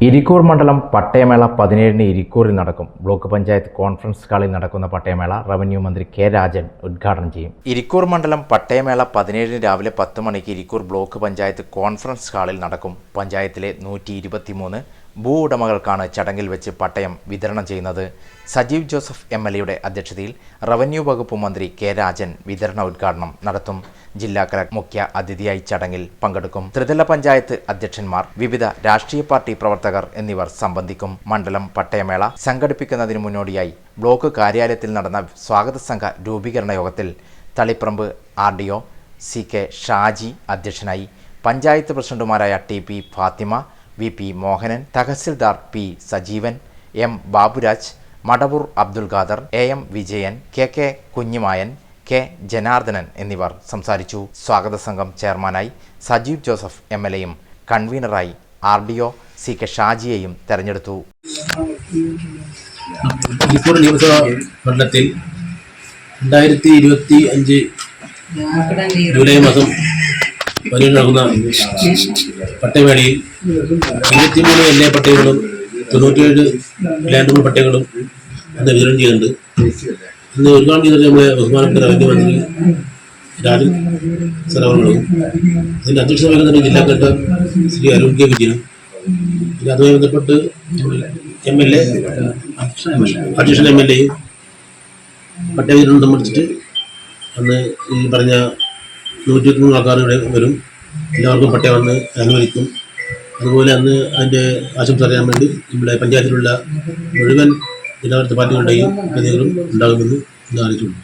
ഇരിക്കൂർ മണ്ഡലം പട്ടയമേള 17-ന് ഇരിക്കൂറിൽ നടക്കും. Block panchayat conference ഹാളിൽ നടക്കുന്ന പട്ടയമേള റവന്യൂ മന്ത്രി കെ രാജൻ ഉദ്ഘാടനം ചെയ്യും. ഇരിക്കൂർ മണ്ഡലം പട്ടയമേള 17-ന് രാവിലെ 10 മണിക്ക് ഇരിക്കൂർ ബ്ലോക്ക് പഞ്ചായത്ത് കോൺഫറൻസ് ഹാളിൽ നടക്കും. പഞ്ചായത്തിലെ 123 ഭൂ ഉടമകൾക്കാണ് ചടങ്ങിൽ വെച്ച് പട്ടയം വിതരണം ചെയ്യുന്നത്. സജീവ് ജോസഫ് MLA അധ്യക്ഷതയിൽ റവന്യൂ വകുപ്പ് മന്ത്രി കെ രാജൻ വിതരണ ഉദ്ഘാടനം നടത്തും. ജില്ലാ കളക്ടർ മുഖ്യ അതിഥിയായി ചടങ്ങിൽ പങ്കെടുക്കും. ത്രിതല പഞ്ചായത്ത് അധ്യക്ഷന്മാർ, വിവിധ രാഷ്ട്രീയ പാർട്ടി പ്രവർത്തകർ എന്നിവർ സംബന്ധിക്കും. മണ്ഡലം പട്ടയമേള സംഘടിപ്പിക്കുന്നതിന് മുന്നോടിയായി ബ്ലോക്ക് കാര്യാലയത്തിൽ നടന്ന സ്വാഗത സംഘ രൂപീകരണ യോഗത്തിൽ തളിപ്പറമ്പ് RDO CK ഷാജി അധ്യക്ഷനായി. പഞ്ചായത്ത് പ്രസിഡന്റുമാരായ TP Fathima, VP Mohanan, tahsildar P Sajeevan, M Baburaj, Madavoor Abdul Khader, AM Vijayan, KK Kunjimayan, K Janardhanan എന്നിവർ സംസാരിച്ചു. സ്വാഗത സംഘം ചെയർമാനായി സജീവ് ജോസഫ് MLAയും കൺവീനറായി RDO CK ഷാജിയെയും തെരഞ്ഞെടുത്തു. ഇരിക്കൂർ നിയമസഭാ മണ്ഡലത്തിൽ 2025 ജൂലൈ മാസം 17 നടക്കുന്ന പട്ടയമേളയിൽ 23 LA പട്ടയങ്ങളും 97 ലാൻഡ് പട്ടയങ്ങളും അന്ന് വിതരണം ചെയ്യുന്നുണ്ട്. ഇന്ന് ഉദ്ഘാടനം ചെയ്തിട്ട് നമ്മുടെ ബഹുമാനപ്പെട്ട റവന്യൂ മന്ത്രി രാജൻ സരവറുകളും അതിൻ്റെ അധ്യക്ഷത വഹിക്കുന്ന ജില്ലാ കളക്ടർ ശ്രീ അരുൺ K വിജയനും, പിന്നെ അതുമായി ബന്ധപ്പെട്ട് MLA അധ്യക്ഷൻ MLAയും പട്ടയ വിതരണം സംബന്ധിച്ചിട്ട് അന്ന് ഈ പറഞ്ഞ 123 ആൾക്കാർ ഇവിടെ വരും. എല്ലാവർക്കും പട്ടയം വന്ന് അനുവദിക്കും. അതുപോലെ അന്ന് അതിൻ്റെ ആശംസ അറിയാൻ വേണ്ടി നമ്മുടെ പഞ്ചായത്തിലുള്ള മുഴുവൻ ജനാധിപത്യ പാർട്ടികളുടെയും പ്രതിനിധികളും ഉണ്ടാകുമെന്ന് അറിയിച്ചിട്ടുണ്ട്.